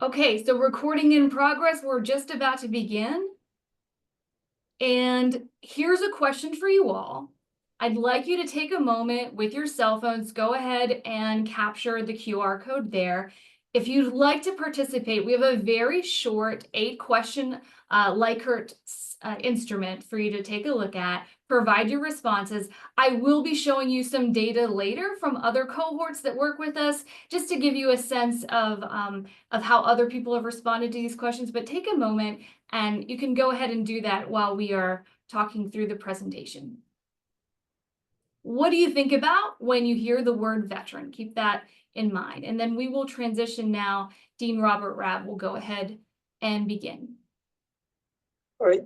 Okay, so recording in progress, we're just about to begin. And here's a question for you all. I'd like you to take a moment with your cell phones, go ahead and capture the QR code there. If you'd like to participate, we have a very short 8-question Likert instrument for you to take a look at, provide your responses. I will be showing you some data later from other cohorts that work with us, just to give you a sense of how other people have responded to these questions, but take a moment and you can go ahead and do that while we are talking through the presentation. What do you think about when you hear the word veteran? Keep that in mind. And then we will transition now. Dean Robert Rabb will go ahead and begin. All right,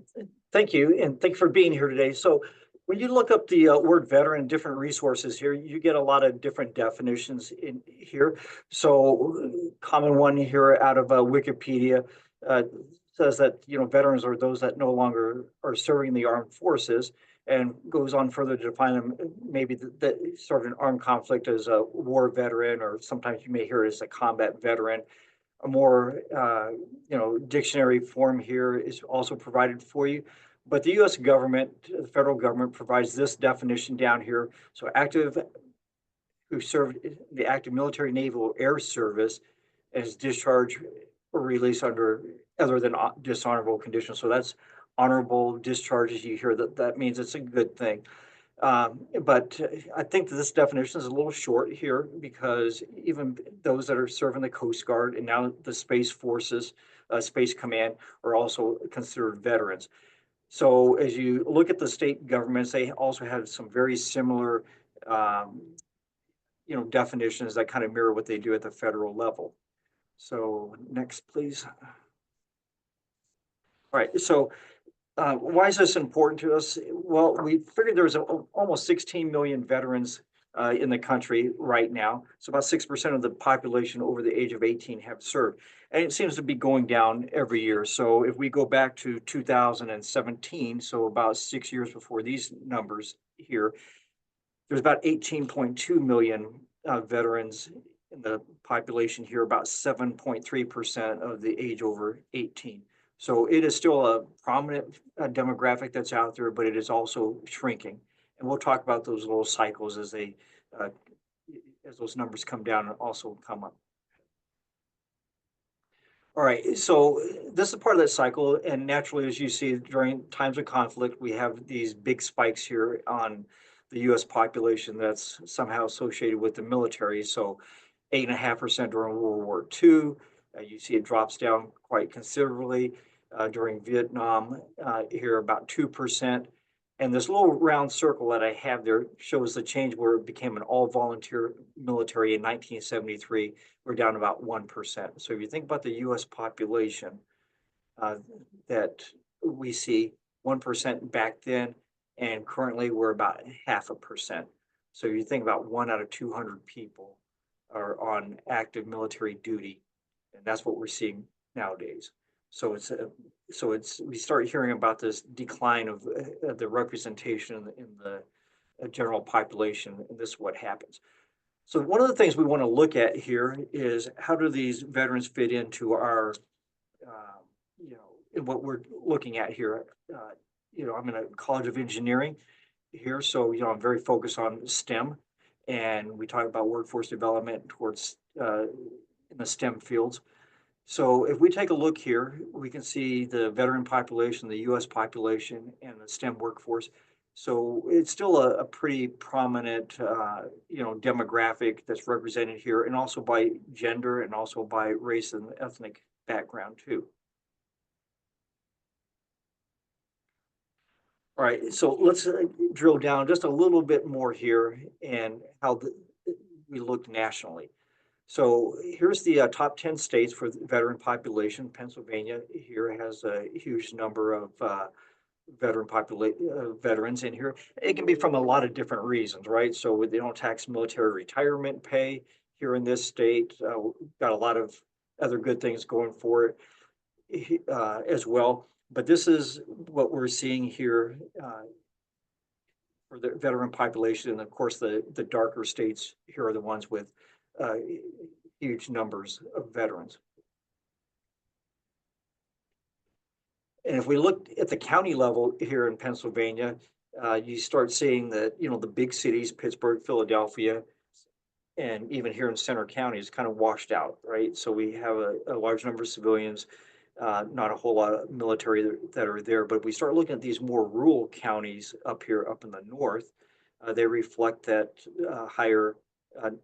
thank you, and thank you for being here today. So when you look up the word veteran, different resources here, you get a lot of different definitions in here. So common one here out of Wikipedia says that, veterans are those that no longer are serving the armed forces, and goes on further to define them, maybe that sort of an armed conflict as a war veteran, or sometimes you may hear it as a combat veteran. A more dictionary form here is also provided for you. But the U.S. government, the federal government, provides this definition down here. So active, who served the active military, naval, air service, as discharged or released under other than dishonorable conditions. So that's honorable discharges. You hear that means it's a good thing. But I think that this definition is a little short here, because even those that are serving the Coast Guard and now the Space Forces, Space Command, are also considered veterans. So as you look at the state governments, they also have some very similar, definitions that kind of mirror what they do at the federal level. So next, please. All right, so why is this important to us? Well, we figured there's almost 16 million veterans in the country right now. So about 6% of the population over the age of 18 have served. And it seems to be going down every year. So if we go back to 2017, so about 6 years before these numbers here, there's about 18.2 million veterans in the population here, about 7.3% of the age over 18. So it is still a prominent demographic that's out there, but it is also shrinking. And we'll talk about those little cycles as those numbers come down and also come up. All right, so this is part of that cycle. And naturally, as you see, during times of conflict, we have these big spikes here on the US population that's somehow associated with the military. So 8.5% during World War II. You see it drops down quite considerably. During Vietnam, here about 2%. And this little round circle that I have there shows the change where it became an all volunteer military in 1973. We're down about 1%. So if you think about the US population, that we see 1% back then, and currently we're about 0.5%. So you think about 1 out of 200 people are on active military duty, and that's what we're seeing nowadays. So we start hearing about this decline of the representation in the general population, and this is what happens. So one of the things we want to look at here is, how do these veterans fit into our, in what we're looking at here. I'm in a College of Engineering here, so I'm very focused on STEM, and we talk about workforce development towards in the STEM fields. So if we take a look here, we can see the veteran population, the US population, and the STEM workforce. So it's still a pretty prominent, demographic that's represented here, and also by gender and also by race and ethnic background too. All right, so let's drill down just a little bit more here and how we look nationally. So here's the top 10 states for the veteran population. Pennsylvania here has a huge number of veterans in here. It can be from a lot of different reasons, right? So they don't tax military retirement pay here in this state. Got a lot of other good things going for it as well. But this is what we're seeing here for the veteran population. And of course, the darker states here are the ones with huge numbers of veterans. And if we look at the county level here in Pennsylvania, you start seeing that, the big cities, Pittsburgh, Philadelphia, and even here in Center County is kind of washed out, right? So we have a large number of civilians, not a whole lot of military that are there. But if we start looking at these more rural counties up here, up in the north, they reflect that higher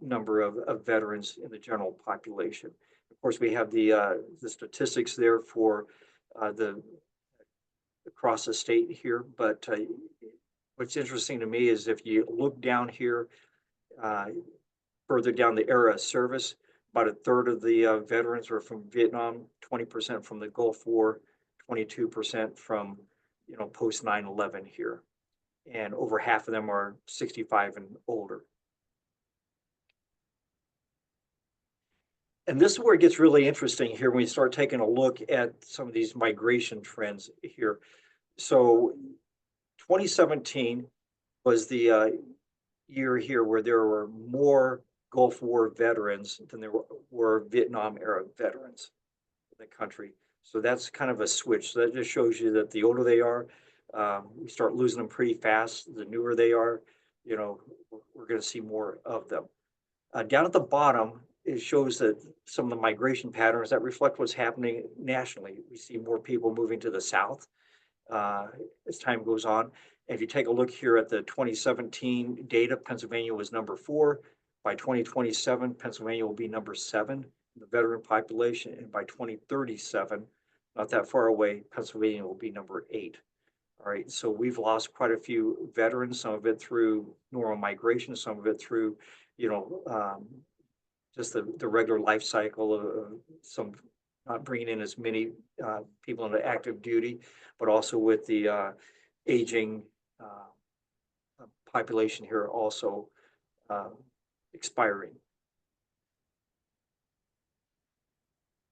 number of veterans in the general population. Of course, we have the statistics there for the across the state here. But what's interesting to me is if you look down here, uh, further down the era of service, about a third of the veterans were from Vietnam, 20% from the Gulf War, 22% from, post 9/11 here. And over half of them are 65 and older. And this is where it gets really interesting here when we start taking a look at some of these migration trends here. So 2017 was the year here where there were more Gulf War veterans than there were Vietnam era veterans in the country. So that's kind of a switch. So that just shows you that the older they are, we start losing them pretty fast. The newer they are, we're going to see more of them. Down at the bottom, it shows that some of the migration patterns that reflect what's happening nationally. We see more people moving to the south as time goes on. If you take a look here at the 2017 data, Pennsylvania was number 4. By 2027, Pennsylvania will be number 7 in the veteran population. And by 2037, not that far away, Pennsylvania will be number 8. All right, so we've lost quite a few veterans, some of it through normal migration, some of it through, just the regular life cycle of some not bringing in as many people into active duty, but also with the aging population here also expiring.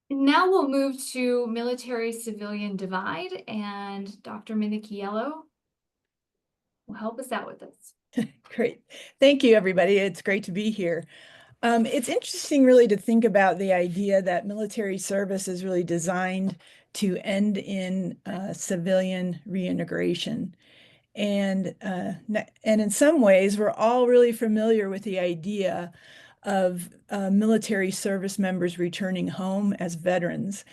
Now we'll move to military-civilian divide, and Dr. Minichiello will help us out with this. Great. Thank you, everybody. It's great to be here. It's interesting really to think about the idea that military service is really designed to end in civilian reintegration. And in some ways, we're all really familiar with the idea of military service members returning home as veterans.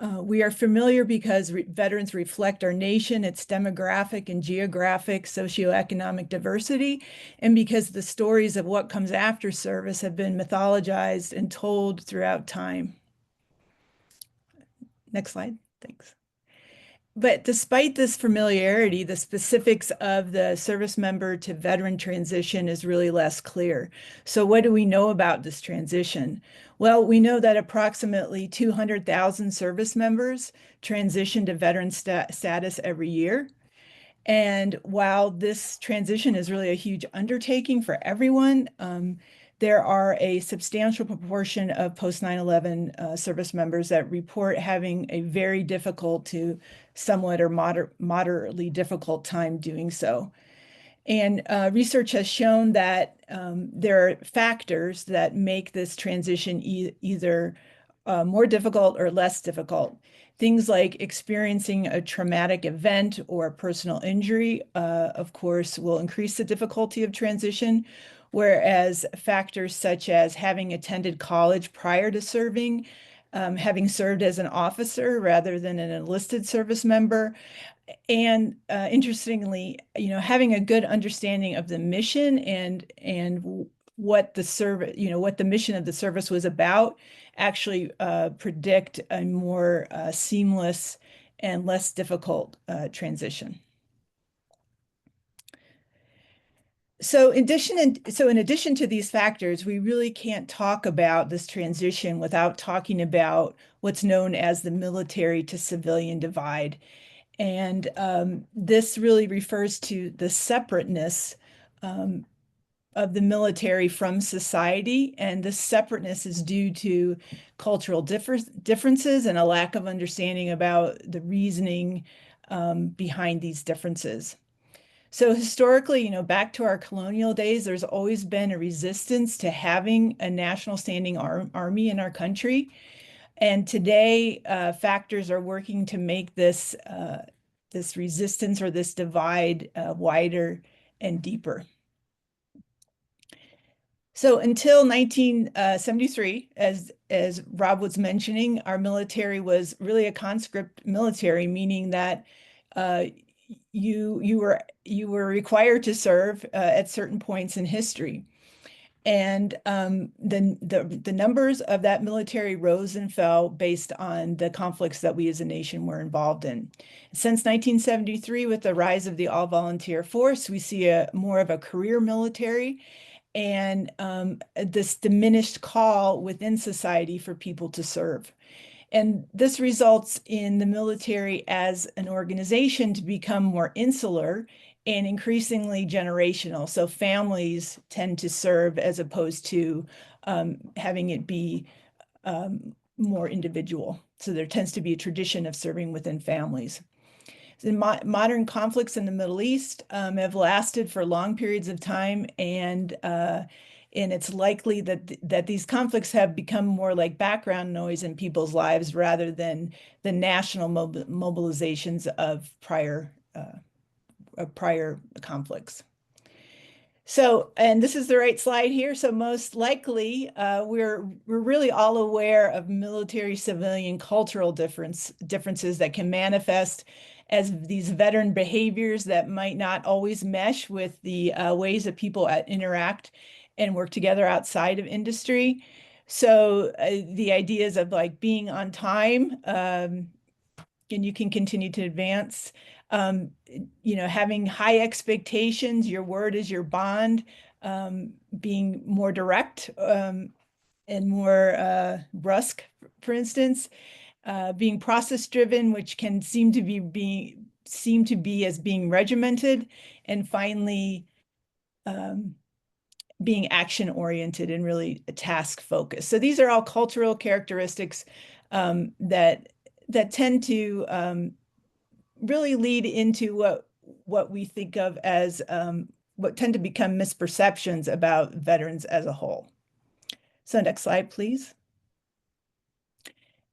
We are familiar because veterans reflect our nation, its demographic and geographic, socioeconomic diversity, and because the stories of what comes after service have been mythologized and told throughout time. Next slide, thanks. But despite this familiarity, the specifics of the service member to veteran transition is really less clear. So what do we know about this transition? Well, we know that approximately 200,000 service members transition to veteran status every year. And while this transition is really a huge undertaking for everyone, there are a substantial proportion of post 9/11 service members that report having a very difficult to somewhat or moderately difficult time doing so. And research has shown that there are factors that make this transition either more difficult or less difficult. Things like experiencing a traumatic event or personal injury, of course, will increase the difficulty of transition, whereas factors such as having attended college prior to serving, having served as an officer rather than an enlisted service member, and interestingly, having a good understanding of the mission and what the service, what the mission of the service was about, actually predict a more seamless and less difficult transition. So in addition to these factors, we really can't talk about this transition without talking about what's known as the military to civilian divide. And this really refers to the separateness of the military from society. And this separateness is due to cultural differences and a lack of understanding about the reasoning behind these differences. So historically, back to our colonial days, there's always been a resistance to having a national standing army in our country. And today, factors are working to make this this resistance or this divide wider and deeper. So until 1973, as Rob was mentioning, our military was really a conscript military, meaning that you were required to serve at certain points in history. And the numbers of that military rose and fell based on the conflicts that we as a nation were involved in. Since 1973, with the rise of the all-volunteer force, we see more of a career military and this diminished call within society for people to serve. And this results in the military as an organization to become more insular and increasingly generational. So families tend to serve as opposed to having it be more individual. So there tends to be a tradition of serving within families. The modern conflicts in the Middle East have lasted for long periods of time, and it's likely that these conflicts have become more like background noise in people's lives rather than the national mobilizations of prior conflicts. So, and this is the right slide here. So most likely, we're really all aware of military civilian cultural differences that can manifest as these veteran behaviors that might not always mesh with the ways that people interact and work together outside of industry. So the ideas of like being on time, and you can continue to advance. Having high expectations, your word is your bond, being more direct and more brusque, for instance, being process driven, which can seem to be as being regimented, and finally being action oriented and really task focused. So these are all cultural characteristics that tend to really lead into what we think of as what tend to become misperceptions about veterans as a whole. So next slide, please.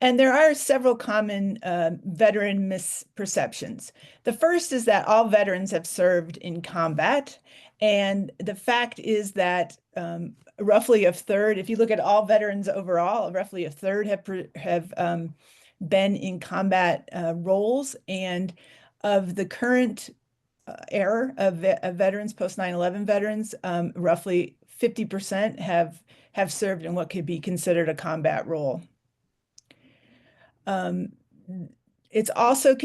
And there are several common veteran misperceptions. The first is that all veterans have served in combat. And the fact is that roughly a third, if you look at all veterans overall, roughly a third have been in combat roles. And of the current era of veterans, post 9/11 veterans, roughly 50% have served in what could be considered a combat role. It's also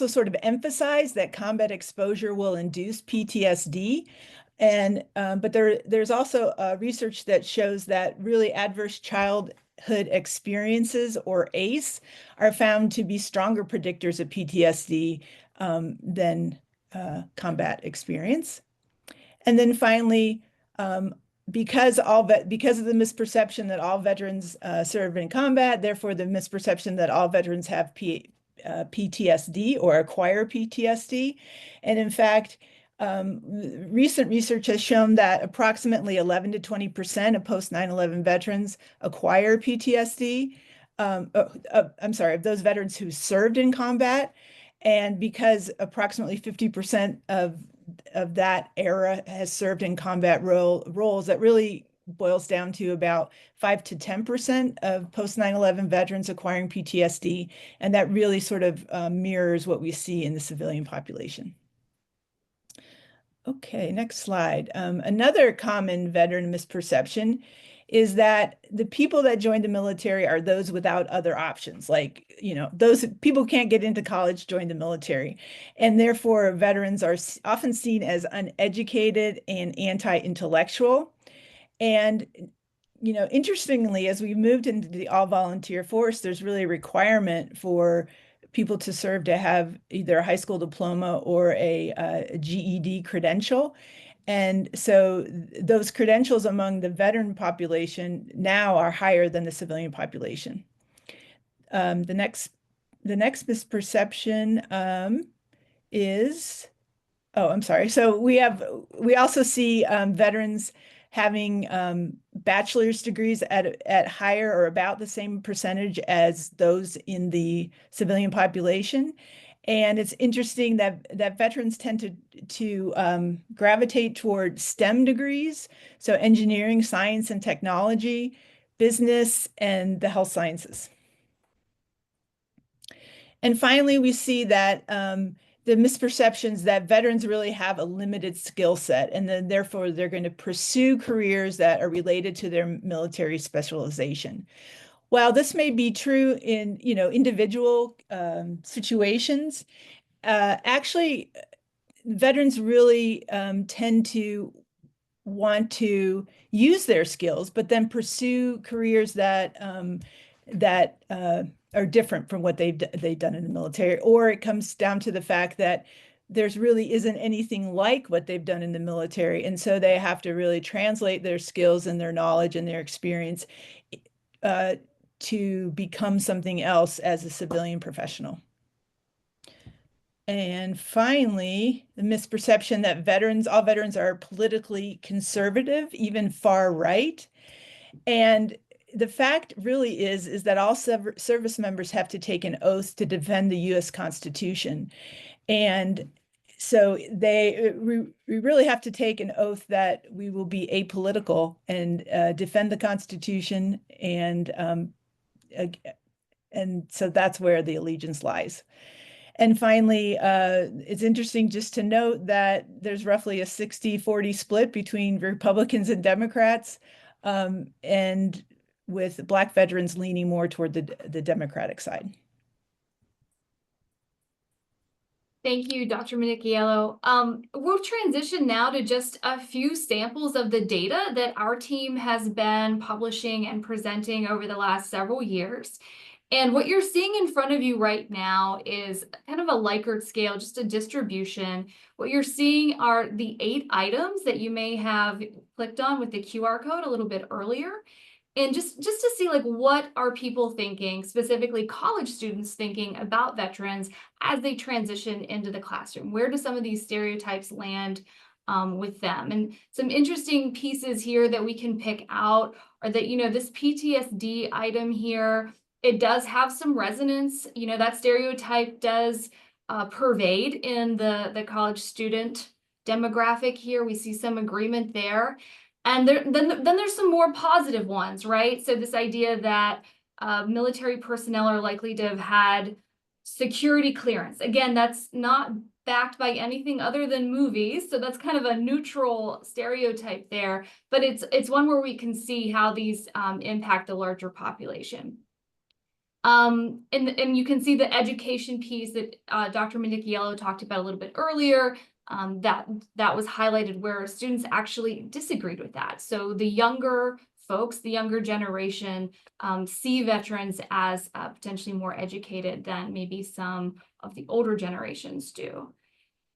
sort of emphasized that combat exposure will induce PTSD. And but there's also research that shows that really adverse childhood experiences, or ACE, are found to be stronger predictors of PTSD than combat experience. And then finally, because of the misperception that all veterans serve in combat, therefore the misperception that all veterans have PTSD or acquire PTSD. And in fact, recent research has shown that approximately 11 to 20% of post 9/11 veterans acquire PTSD. I'm sorry, of those veterans who served in combat. And because approximately 50% of that era has served in combat roles, that really boils down to about 5 to 10% of post 9/11 veterans acquiring PTSD. And that really sort of mirrors what we see in the civilian population. Okay, next slide. Another common veteran misperception is that the people that join the military are those without other options. Like, those people can't get into college, join the military. And therefore, veterans are often seen as uneducated and anti-intellectual. And, interestingly, as we moved into the all-volunteer force, there's really a requirement for people to serve to have either a high school diploma or a GED credential. And so those credentials among the veteran population now are higher than the civilian population. The next misperception is, oh, I'm sorry. So we also see veterans having bachelor's degrees at higher or about the same percentage as those in the civilian population. And it's interesting that veterans tend to gravitate toward STEM degrees, so engineering, science, and technology, business, and the health sciences. And finally, we see that the misperceptions that veterans really have a limited skill set, and then therefore they're going to pursue careers that are related to their military specialization. While this may be true in individual situations, actually veterans really tend to want to use their skills, but then pursue careers that are different from what they've done in the military, or it comes down to the fact that there's really isn't anything like what they've done in the military, and so they have to really translate their skills and their knowledge and their experience to become something else as a civilian professional. And finally, the misperception that all veterans are politically conservative, even far right. And the fact really is that all service members have to take an oath to defend the U.S. Constitution. And so we really have to take an oath that we will be apolitical and defend the Constitution. And so that's where the allegiance lies. And finally, it's interesting just to note that there's roughly a 60-40 split between Republicans and Democrats, and with Black veterans leaning more toward the Democratic side. Thank you, Dr. Minicchiello. We'll transition now to just a few samples of the data that our team has been publishing and presenting over the last several years. And what you're seeing in front of you right now is kind of a Likert scale, just a distribution. What you're seeing are the 8 items that you may have clicked on with the QR code a little bit earlier. And just to see, like, what are people thinking, specifically college students thinking about veterans as they transition into the classroom? Where do some of these stereotypes land with them? And some interesting pieces here that we can pick out are that, this PTSD item here, it does have some resonance. That stereotype does pervade in the college student demographic here. We see some agreement there. And then there's some more positive ones, right? So this idea that military personnel are likely to have had security clearance. Again, that's not backed by anything other than movies. So that's kind of a neutral stereotype there, but it's one where we can see how these impact the larger population. And you can see the education piece that Dr. Minicchiello talked about a little bit earlier. That was highlighted where students actually disagreed with that. So the younger folks, the younger generation, see veterans as potentially more educated than maybe some of the older generations do.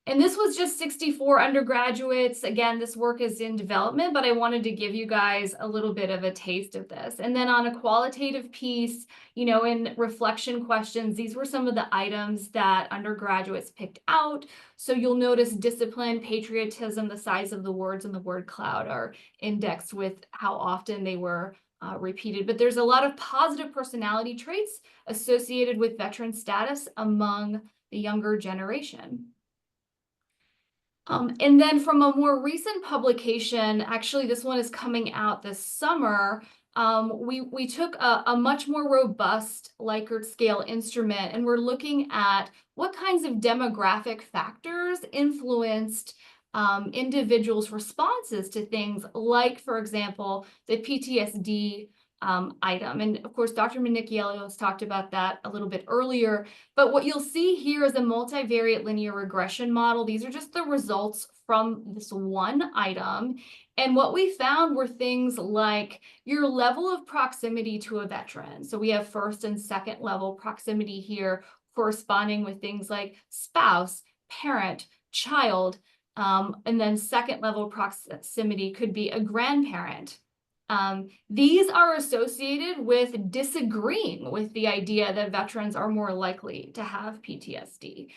And this was just 64 undergraduates. Again, this work is in development, but I wanted to give you guys a little bit of a taste of this. And then on a qualitative piece, in reflection questions, these were some of the items that undergraduates picked out. So you'll notice discipline, patriotism, the size of the words in the word cloud are indexed with how often they were repeated. But there's a lot of positive personality traits associated with veteran status among the younger generation. And then from a more recent publication, actually this one is coming out this summer, we took a much more robust Likert scale instrument, and we're looking at what kinds of demographic factors influenced individuals' responses to things like, for example, the PTSD item. And of course, Dr. Minicchiello has talked about that a little bit earlier, but what you'll see here is a multivariate linear regression model. These are just the results from this one item. And what we found were things like your level of proximity to a veteran. So we have first and second level proximity here corresponding with things like spouse, parent, child, and then second level proximity could be a grandparent. These are associated with disagreeing with the idea that veterans are more likely to have PTSD.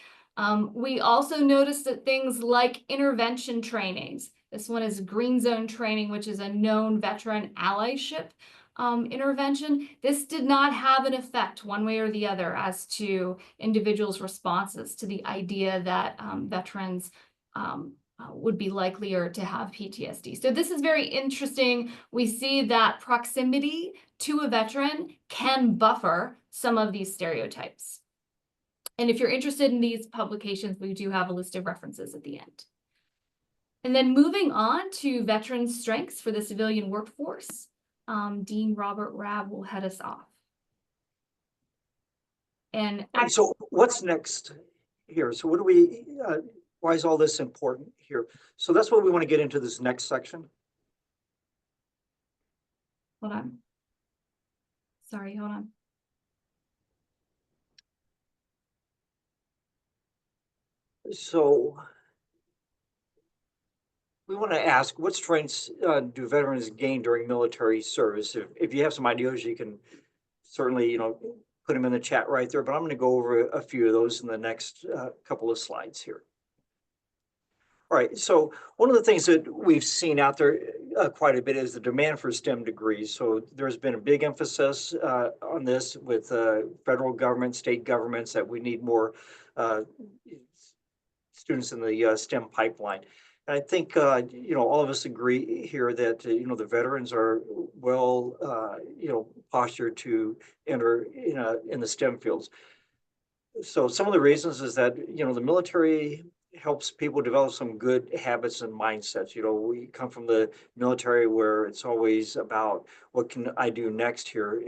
We also noticed that things like intervention trainings, This one is green zone training, which is a known veteran allyship intervention. This did not have an effect one way or the other as to individuals' responses to the idea that veterans would be likelier to have PTSD. So this is very interesting. We see that proximity to a veteran can buffer some of these stereotypes. And if you're interested in these publications, we do have a list of references at the end. And then moving on to veteran strengths for the civilian workforce, Dean Robert Rabb will head us off. And so what's next here? So what do we, why is all this important here? So that's what we want to get into this next section. Hold on. Sorry, hold on. So we want to ask, what strengths do veterans gain during military service? If you have some ideas, you can certainly, put them in the chat right there, but I'm going to go over a few of those in the next couple of slides here. All right, so one of the things that we've seen out there quite a bit is the demand for STEM degrees. So there's been a big emphasis on this with federal government, state governments, that we need more students in the STEM pipeline. And I think, all of us agree here that, the veterans are well, postured to enter in the STEM fields. So some of the reasons is that, the military helps people develop some good habits and mindsets. We come from the military where it's always about what can I do next here.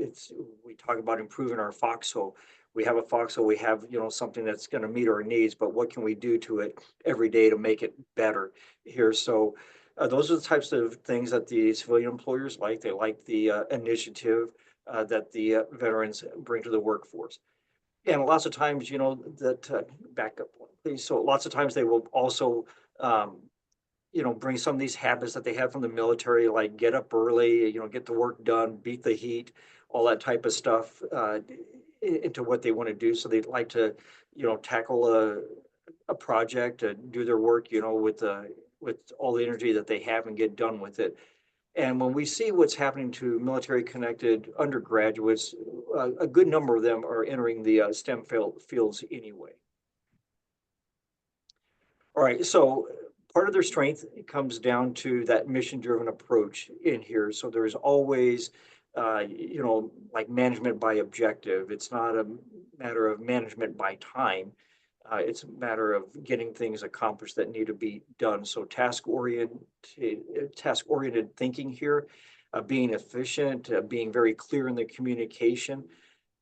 We talk about improving our foxhole. We have a foxhole, we have, something that's going to meet our needs, but what can we do to it every day to make it better here? So those are the types of things that the civilian employers like. They like the initiative that the veterans bring to the workforce. And lots of times, that back up, please. So lots of times they will also, bring some of these habits that they have from the military, like get up early, get the work done, beat the heat, all that type of stuff into what they want to do. So they'd like to, tackle a project and do their work, with all the energy that they have and get done with it. And when we see what's happening to military connected undergraduates, a good number of them are entering the STEM fields anyway. All right, so part of their strength comes down to that mission-driven approach in here. So there's always, like management by objective. It's not a matter of management by time. It's a matter of getting things accomplished that need to be done. So task-oriented thinking here, being efficient, being very clear in the communication,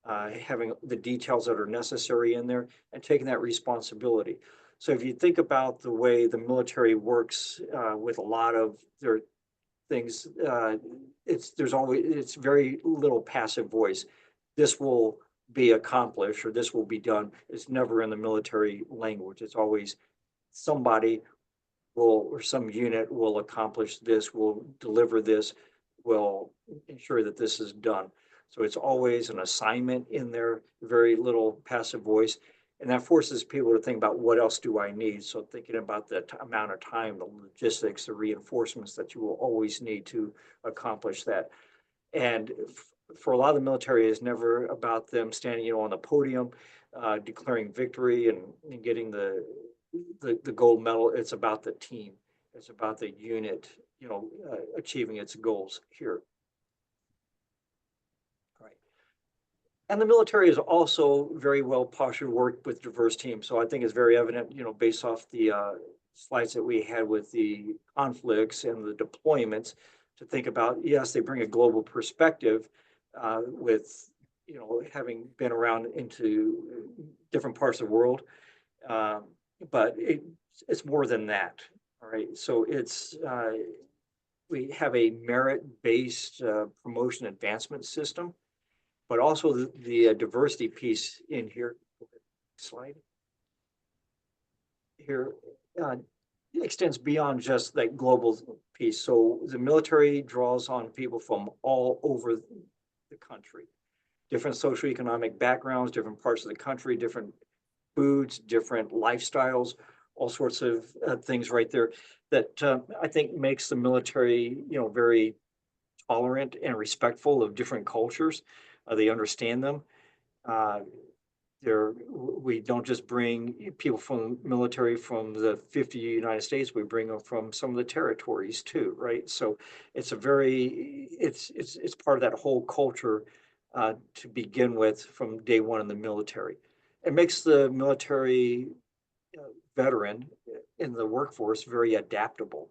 having the details that are necessary in there, and taking that responsibility. So if you think about the way the military works with a lot of their things, it's very little passive voice. This will be accomplished or this will be done. It's never in the military language. It's always somebody will, or some unit will accomplish this, will deliver this, will ensure that this is done. So it's always an assignment in there, very little passive voice. And that forces people to think about what else do I need? So thinking about the amount of time, the logistics, the reinforcements that you will always need to accomplish that. And for a lot of the military, is never about them standing, on the podium, declaring victory and getting the gold medal. It's about the team. It's about the unit, achieving its goals here. Right. And the military is also very well postured to work with diverse teams. So I think it's very evident, based off the slides that we had with the conflicts and the deployments, to think about, yes, they bring a global perspective with, having been around into different parts of the world. But it's more than that. All right. So we have a merit-based promotion advancement system, but also the diversity piece in here. Slide. Here extends beyond just that global piece. So the military draws on people from all over the country, different socioeconomic backgrounds, different parts of the country, different foods, different lifestyles, all sorts of things right there that I think makes the military, very tolerant and respectful of different cultures. They understand them. Uh, we don't just bring people from the military from the 50 United States, we bring them from some of the territories too, right? So it's a very, it's part of that whole culture to begin with from day one in the military. It makes the military veteran in the workforce very adaptable,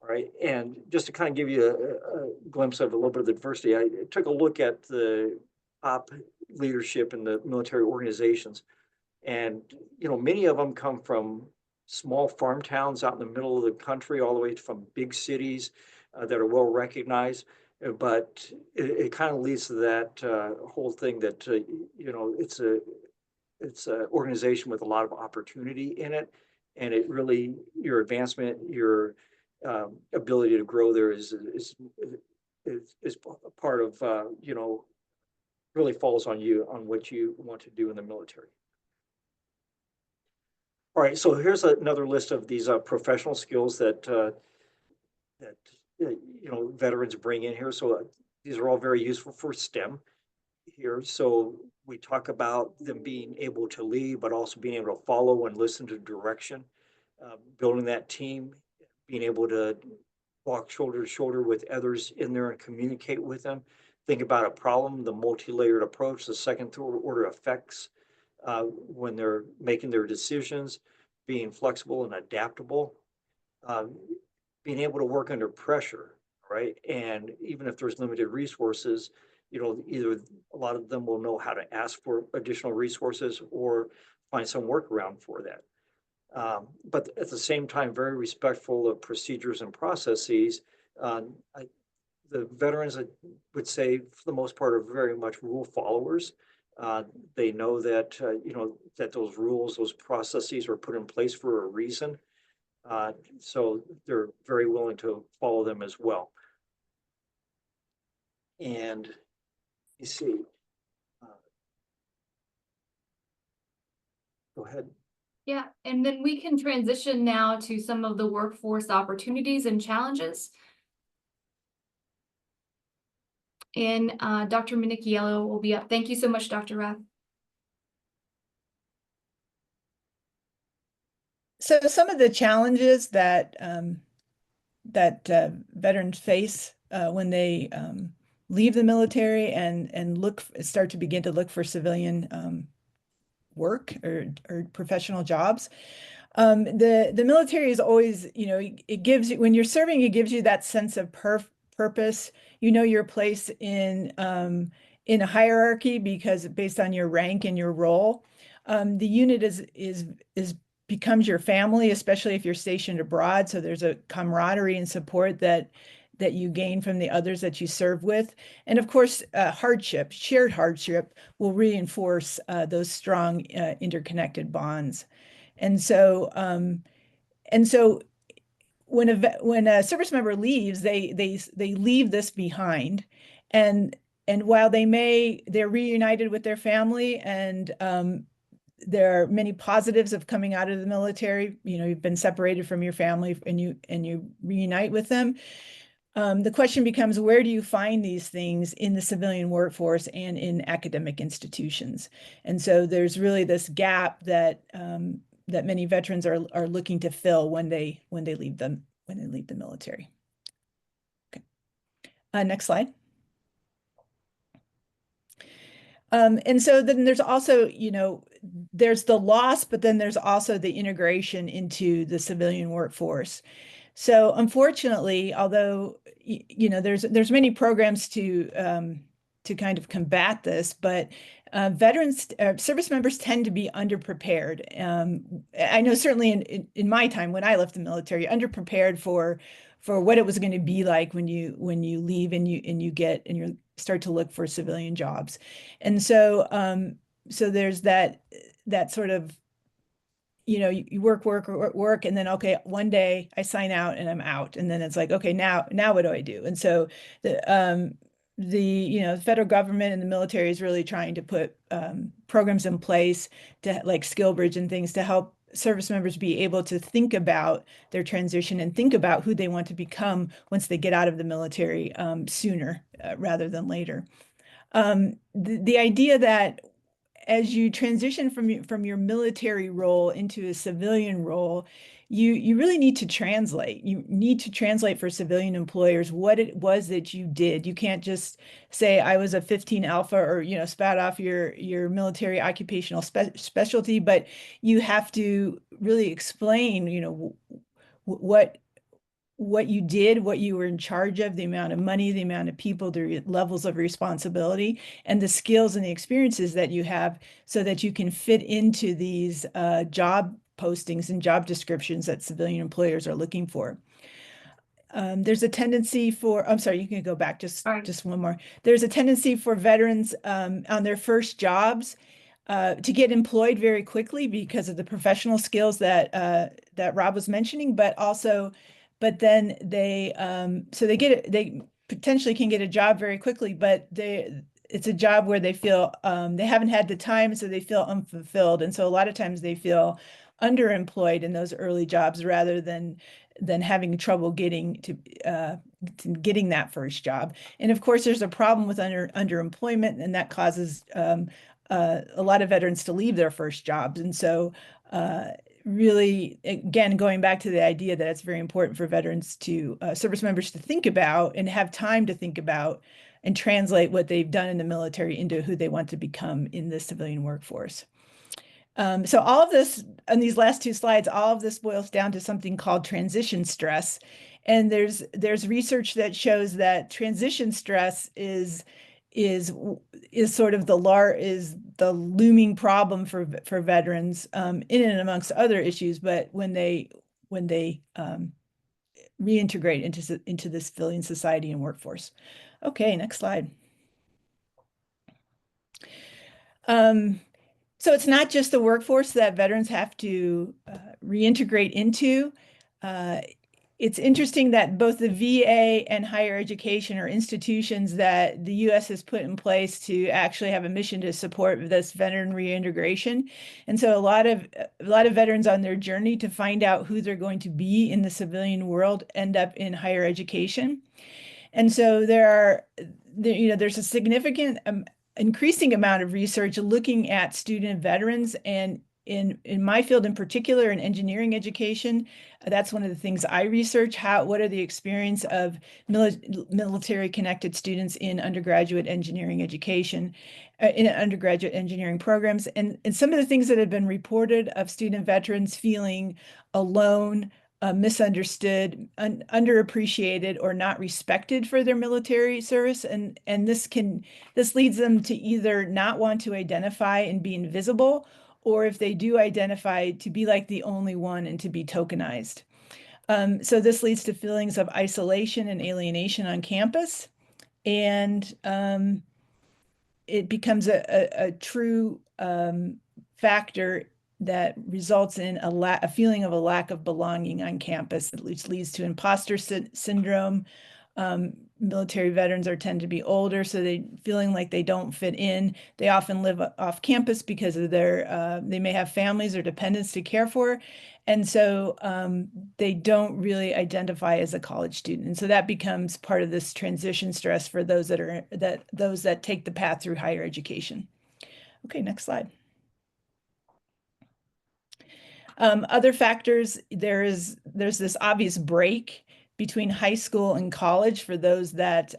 right? And just to kind of give you a glimpse of a little bit of the diversity, I took a look at the top leadership in the military organizations. And, many of them come from small farm towns out in the middle of the country, all the way from big cities that are well recognized. But it kind of leads to that whole thing that, it's an organization with a lot of opportunity in it. And it really, your advancement, your ability to grow there is part of, really falls on you on what you want to do in the military. All right, so here's another list of these professional skills that veterans bring in here. So these are all very useful for STEM here. So we talk about them being able to lead, but also being able to follow and listen to direction, building that team, being able to walk shoulder to shoulder with others in there and communicate with them. Think about a problem, the multi-layered approach, the second order effects when they're making their decisions, being flexible and adaptable, being able to work under pressure, right? And even if there's limited resources, either a lot of them will know how to ask for additional resources or find some workaround for that. But at the same time, very respectful of procedures and processes. The veterans, I would say, for the most part, are very much rule followers. They know that, that those rules, those processes are put in place for a reason. So they're very willing to follow them as well. And you see, go ahead. Yeah, and then we can transition now to some of the workforce opportunities and challenges. And Dr. Minichiello will be up. Thank you so much, Dr. Rath. So some of the challenges that veterans face when they leave the military and start to begin to look for civilian work or professional jobs. The military is always, it gives you, when you're serving, it gives you that sense of purpose. Your place in a hierarchy because based on your rank and your role. The unit becomes your family, especially if you're stationed abroad. So there's a camaraderie and support that you gain from the others that you serve with. And of course, shared hardship will reinforce those strong interconnected bonds. And so when a service member leaves, they leave this behind. And while they're reunited with their family and there are many positives of coming out of the military. You've been separated from your family and you reunite with them. The question becomes, where do you find these things in the civilian workforce and in academic institutions? And so there's really this gap that many veterans are looking to fill when they leave the military. Okay. Next slide. And so then there's also, there's the loss, but then there's also the integration into the civilian workforce. So unfortunately, although, there's many programs to kind of combat this, but service members tend to be underprepared. I know certainly in my time when I left the military, underprepared for what it was going to be like when you leave and you start to look for civilian jobs. And so there's that sort of, you work, and then, okay, one day I sign out and I'm out. And then it's like, okay, now what do I do? And so the federal government and the military is really trying to put programs in place to like SkillBridge and things to help service members be able to think about their transition and think about who they want to become once they get out of the military sooner rather than later. The idea that as you transition from your military role into a civilian role, you really need to translate. You need to translate for civilian employers what it was that you did. You can't just say I was a 15 Alpha or spout off your military occupational specialty, but you have to really explain what you did, what you were in charge of, the amount of money, the amount of people, the levels of responsibility, and the skills and the experiences that you have so that you can fit into these job postings and job descriptions that civilian employers are looking for. There's a tendency for, I'm sorry, you can go back just one more. There's a tendency for veterans on their first jobs to get employed very quickly because of the professional skills that Rob was mentioning, but then they they potentially can get a job very quickly, but it's a job where they feel they haven't had the time, so they feel unfulfilled, and so a lot of times they feel underemployed in those early jobs rather than having trouble getting to getting that first job. And of course, there's a problem with underemployment, and that causes a lot of veterans to leave their first jobs. And so really, again, going back to the idea that it's very important for veterans to service members to think about and have time to think about and translate what they've done in the military into who they want to become in the civilian workforce. So all of this, on these last two slides, all of this boils down to something called transition stress. And there's research that shows that transition stress is sort of the looming problem for veterans in and amongst other issues, but when they reintegrate into the civilian society and workforce. Okay, next slide. So it's not just the workforce that veterans have to reintegrate into. It's interesting that both the VA and higher education are institutions that the U.S. has put in place to actually have a mission to support this veteran reintegration. And so a lot of veterans on their journey to find out who they're going to be in the civilian world end up in higher education. And so there's a significant increasing amount of research looking at student veterans, and in my field in particular, in engineering education, that's one of the things I research. What are the experience of military connected students in undergraduate engineering education, in undergraduate engineering programs, and some of the things that have been reported of student veterans feeling alone, misunderstood, underappreciated, or not respected for their military service, and this leads them to either not want to identify and be invisible, or if they do identify, to be like the only one and to be tokenized. So this leads to feelings of isolation and alienation on campus, and it becomes a true factor that results in a feeling of a lack of belonging on campus, which leads to imposter syndrome. Military veterans tend to be older, so they feeling like they don't fit in. They often live off campus because of they may have families or dependents to care for, and so they don't really identify as a college student. And so that becomes part of this transition stress for those that take the path through higher education. Okay, next slide. Other factors, there's this obvious break between high school and college for those that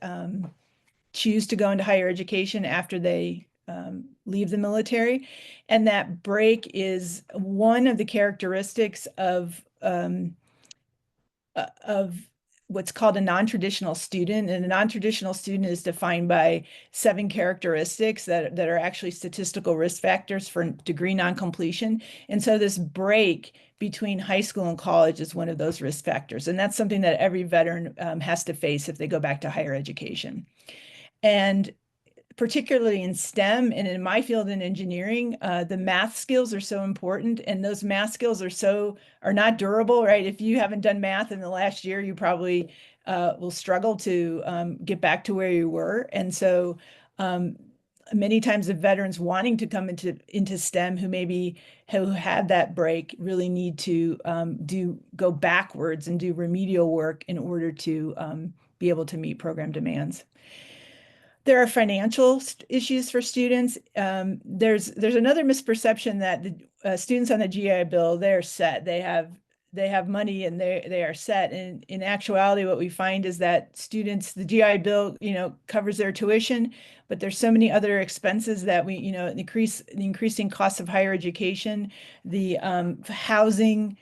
choose to go into higher education after they leave the military. And that break is one of the characteristics of what's called a non-traditional student. And a non-traditional student is defined by 7 characteristics that are actually statistical risk factors for degree non-completion. And so this break between high school and college is one of those risk factors. And that's something that every veteran has to face if they go back to higher education. And particularly in STEM and in my field in engineering, the math skills are so important, and those math skills are not durable, right? If you haven't done math in the last year, you probably will struggle to get back to where you were. And so many times the veterans wanting to come into STEM who had that break really need to go backwards and do remedial work in order to be able to meet program demands. There are financial issues for students. There's another misperception that the students on the GI Bill, they're set. They have money and they are set. And in actuality, what we find is that students, the GI Bill, covers their tuition, but there's so many other expenses that the increasing costs of higher education, the housing,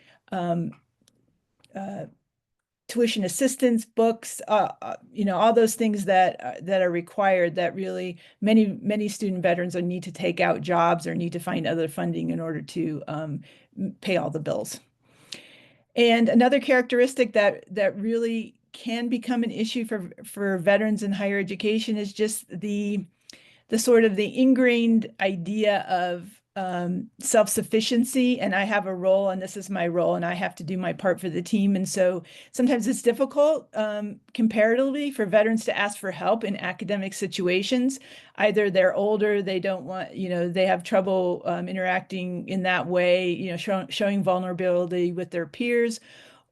tuition assistance, books, all those things that are required, that really many student veterans need to take out jobs or need to find other funding in order to pay all the bills. And another characteristic that really can become an issue for veterans in higher education is just the sort of the ingrained idea of self-sufficiency, and I have a role and this is my role and I have to do my part for the team. And so sometimes it's difficult comparatively for veterans to ask for help in academic situations. Either they're older, they don't want, they have trouble interacting in that way, showing vulnerability with their peers,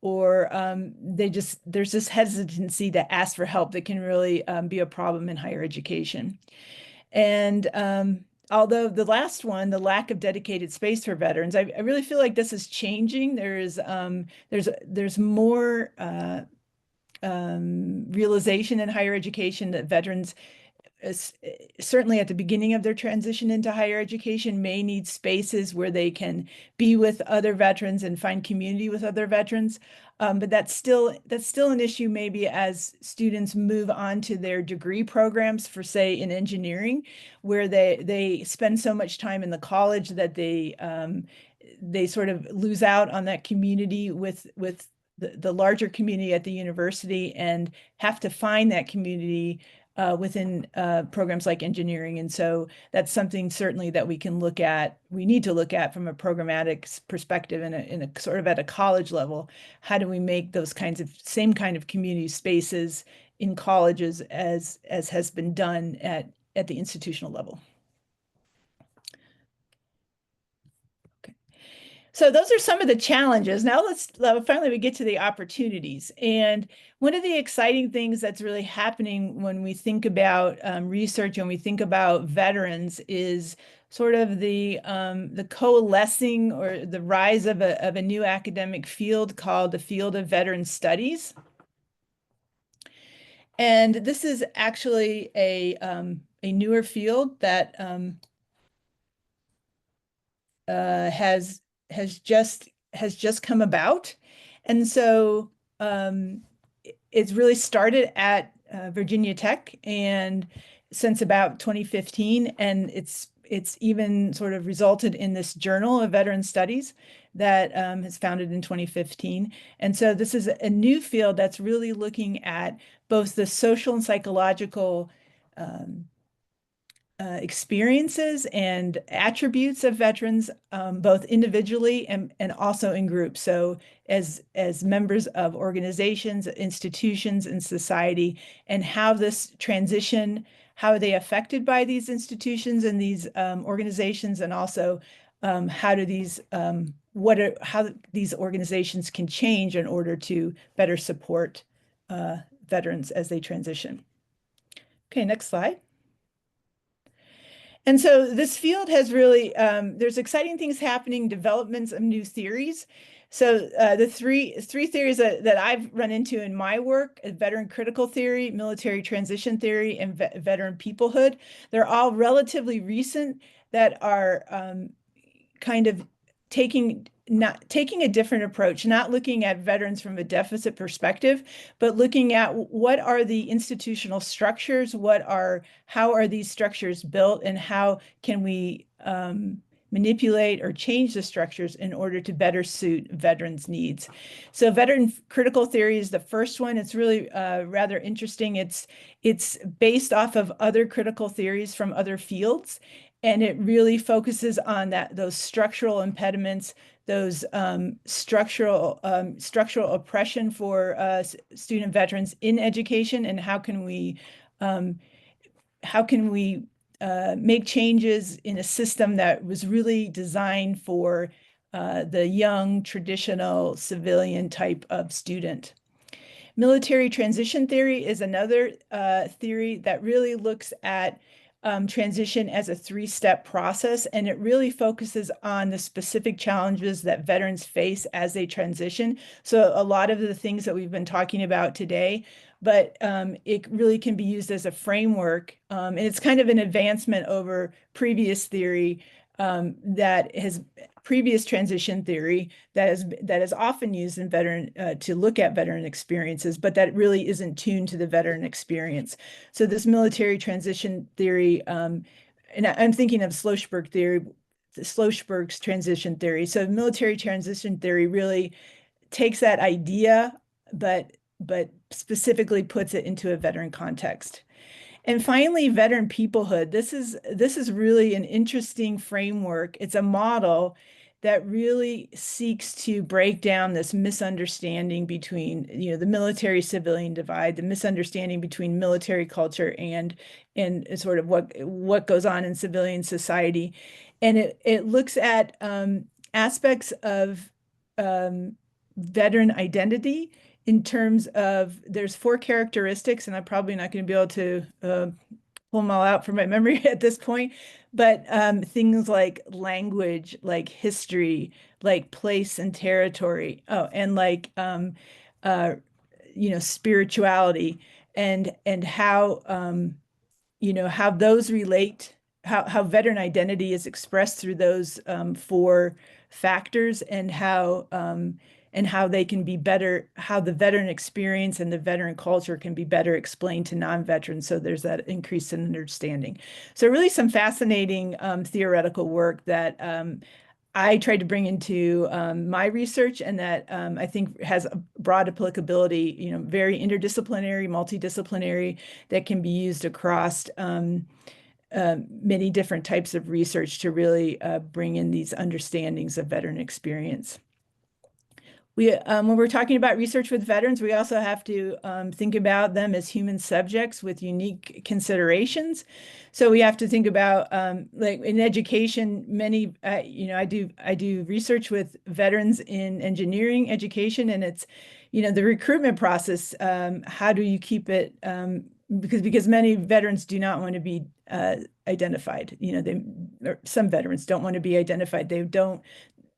or there's this hesitancy to ask for help that can really be a problem in higher education. And although the last one, the lack of dedicated space for veterans, I really feel like this is changing. There's more realization in higher education that veterans, certainly at the beginning of their transition into higher education, may need spaces where they can be with other veterans and find community with other veterans. But that's still an issue maybe as students move on to their degree programs, for say in engineering, where they spend so much time in the college that they sort of lose out on that community with the larger community at the university, and have to find that community within programs like engineering. And so that's something certainly that we need to look at from a programmatic perspective in a sort of at a college level. How do we make those same kind of community spaces in colleges as has been done at the institutional level? So those are some of the challenges. Now finally we get to the opportunities. And one of the exciting things that's really happening when we think about research and we think about veterans is sort of the coalescing or the rise of a new academic field called the field of veteran studies. And this is actually a newer field that has just come about. And so it's really started at Virginia Tech, and since about 2015, and it's even sort of resulted in this Journal of Veteran Studies that is founded in 2015. And so this is a new field that's really looking at both the social and psychological experiences and attributes of veterans, both individually and also in groups. So as members of organizations, institutions, and society, and how this transition, how are they affected by these institutions and these organizations, and also how do these how these organizations can change in order to better support veterans as they transition. Okay, next slide. And so this field has really, there's exciting things happening, developments of new theories. So the three theories that I've run into in my work: veteran critical theory, military transition theory, and veteran peoplehood. They're all relatively recent, that are kind of taking a different approach, not looking at veterans from a deficit perspective, but looking at what are the institutional structures, how are these structures built, and how can we manipulate or change the structures in order to better suit veterans' needs. So veteran critical theory is the first one. It's really rather interesting. It's based off of other critical theories from other fields, and it really focuses on those structural impediments, those structural oppression for student veterans in education, and how can we make changes in a system that was really designed for the young, traditional civilian type of student. Military transition theory is another theory that really looks at transition as a three-step process, and it really focuses on the specific challenges that veterans face as they transition. So a lot of the things that we've been talking about today, but it really can be used as a framework, and it's kind of an advancement over previous theory that has previous transition theory that is often used in veteran to look at veteran experiences, but that really isn't tuned to the veteran experience. So this military transition theory, and I'm thinking of Schlossberg theory, Schlossberg's transition theory. So military transition theory really takes that idea, but specifically puts it into a veteran context. And finally, veteran peoplehood. This is really an interesting framework. It's a model that really seeks to break down this misunderstanding between, the military-civilian divide, the misunderstanding between military culture and sort of what goes on in civilian society. And it looks at aspects of veteran identity in terms of, there's 4 characteristics, and I'm probably not going to be able to pull them all out from my memory at this point, but things like language, like history, like place and territory, and like spirituality, and how how those relate, how veteran identity is expressed through those 4 factors, and how they can be better, how the veteran experience and the veteran culture can be better explained to non-veterans. So there's that increase in understanding. So really some fascinating theoretical work that I tried to bring into my research, and that I think has a broad applicability, very interdisciplinary, multidisciplinary, that can be used across many different types of research to really bring in these understandings of veteran experience. When we're talking about research with veterans, we also have to think about them as human subjects with unique considerations. So we have to think about, like in education, many, I do research with veterans in engineering education, and it's, the recruitment process. How do you keep it? Because many veterans do not want to be identified. Some veterans don't want to be identified.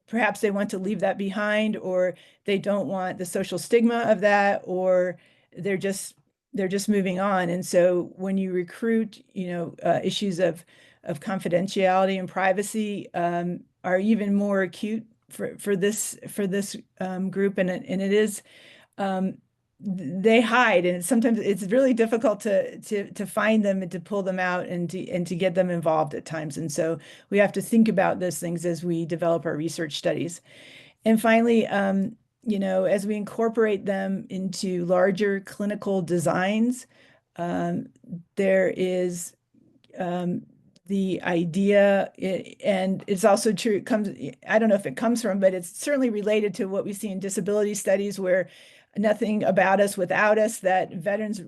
Perhaps they want to leave that behind, or they don't want the social stigma of that, or they're just moving on. And so when you recruit, issues of confidentiality and privacy are even more acute for this group, and it is they hide, and sometimes it's really difficult to find them and to pull them out and to get them involved at times. And so we have to think about those things as we develop our research studies. And finally, as we incorporate them into larger clinical designs, there is the idea, and it's also true, I don't know if it comes from, but it's certainly related to what we see in disability studies, where nothing about us without us, that veterans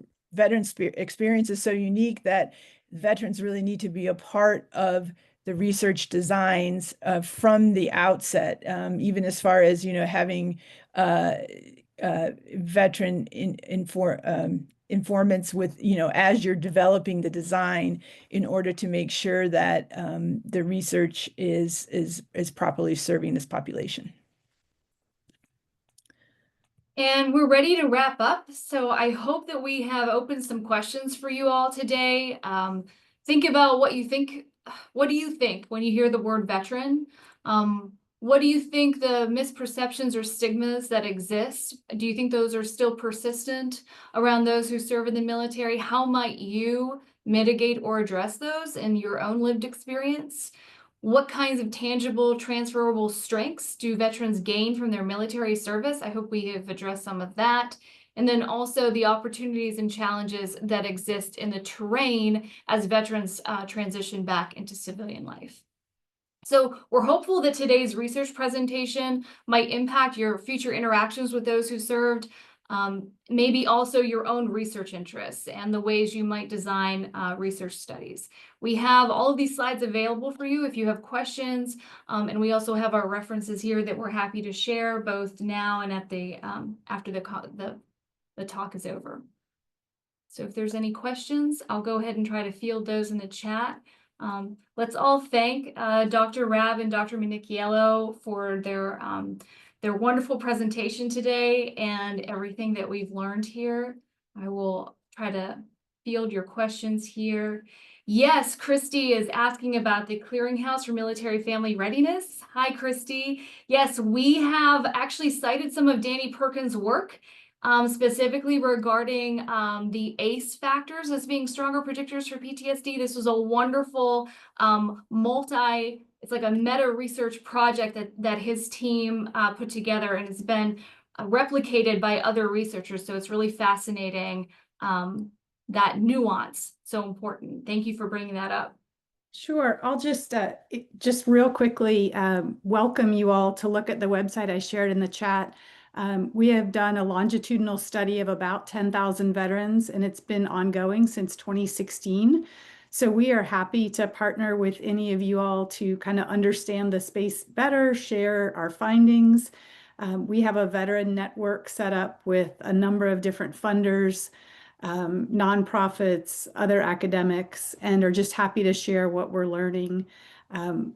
experience is so unique that veterans really need to be a part of the research designs from the outset, even as far as, having veteran informants with, as you're developing the design, in order to make sure that the research is properly serving this population. And we're ready to wrap up. So I hope that we have opened some questions for you all today. Think about what you think. What do you think when you hear the word veteran? What do you think the misperceptions or stigmas that exist? Do you think those are still persistent around those who serve in the military? How might you mitigate or address those in your own lived experience? What kinds of tangible, transferable strengths do veterans gain from their military service? I hope we have addressed some of that. And then also the opportunities and challenges that exist in the terrain as veterans transition back into civilian life. So we're hopeful that today's research presentation might impact your future interactions with those who served. maybe also your own research interests and the ways you might design research studies. We have all of these slides available for you if you have questions, and we also have our references here that we're happy to share both now and at the after the talk is over. So if there's any questions, I'll go ahead and try to field those in the chat. Let's all thank Dr. Rabb and Dr. Minicchiello for their wonderful presentation today and everything that we've learned here. I will try to field your questions here. Yes, Christy is asking about the clearinghouse for military family readiness. Hi, Christy. Yes, we have actually cited some of Danny Perkins' work, specifically regarding the ACE factors as being stronger predictors for PTSD. This was a wonderful it's like a meta research project that his team put together, and it's been replicated by other researchers. So it's really fascinating, that nuance, so important. Thank you for bringing that up. Sure. I'll just real quickly welcome you all to look at the website I shared in the chat. We have done a longitudinal study of about 10,000 veterans, and it's been ongoing since 2016. So we are happy to partner with any of you all to kind of understand the space better, share our findings. We have a veteran network set up with a number of different funders, nonprofits, other academics, and are just happy to share what we're learning.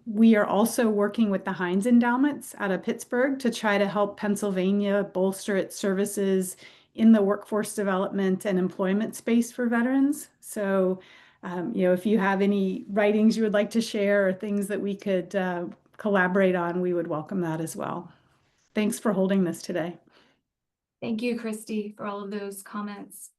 We are also working with the Heinz Endowments out of Pittsburgh to try to help Pennsylvania bolster its services in the workforce development and employment space for veterans. So, if you have any writings you would like to share or things that we could collaborate on, we would welcome that as well. Thanks for holding this today. Thank you, Christy, for all of those comments.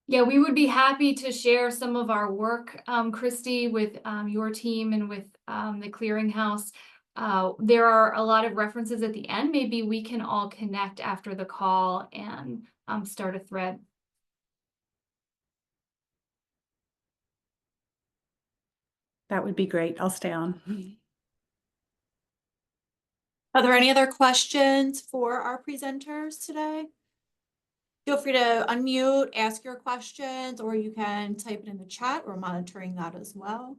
Yeah, we would be happy to share some of our work, Christy, with your team and with the clearinghouse. There are a lot of references at the end. Maybe we can all connect after the call and start a thread. That would be great. I'll stay on. Are there any other questions for our presenters today? Feel free to unmute, ask your questions, or you can type it in the chat. We're monitoring that as well.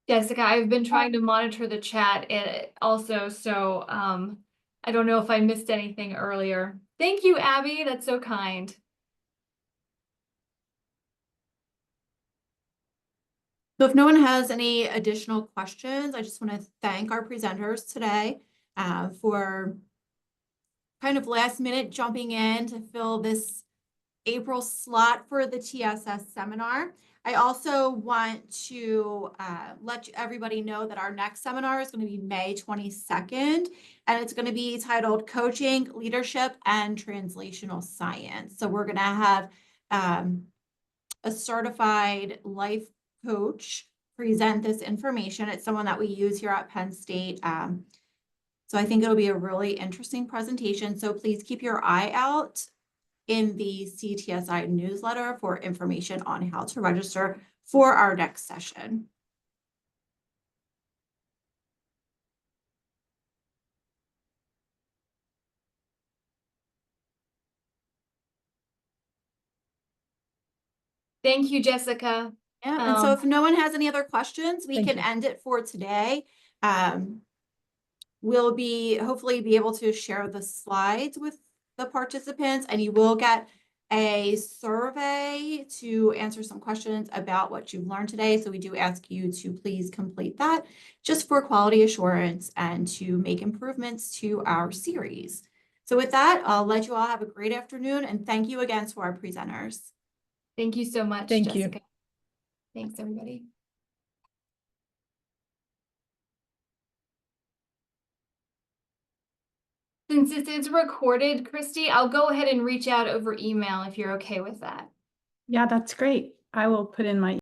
Jessica, I've been trying to monitor the chat also, so I don't know if I missed anything earlier. Thank you, Abby. That's so kind. So if no one has any additional questions, I just want to thank our presenters today for kind of last minute jumping in to fill this April slot for the TSS seminar. I also want to let everybody know that our next seminar is going to be May 22nd, and it's going to be titled Coaching, Leadership, and Translational Science. So we're going to have a certified life coach present this information. It's someone that we use here at Penn State. So I think it'll be a really interesting presentation. So please keep your eye out in the CTSI newsletter for information on how to register for our next session. Thank you, Jessica. Yeah, and so if no one has any other questions, we Thank can you. end it for today. We'll hopefully be able to share the slides with the participants, and you will get a survey to answer some questions about what you've learned today. So we do ask you to please complete that just for quality assurance and to make improvements to our series. So with that, I'll let you all have a great afternoon, and thank you again to our presenters. Thank you so much, Thank you. Jessica. Thanks, everybody. Since this is recorded, Christy, I'll go ahead and reach out over email if you're okay with that. Yeah, that's great. I will put in my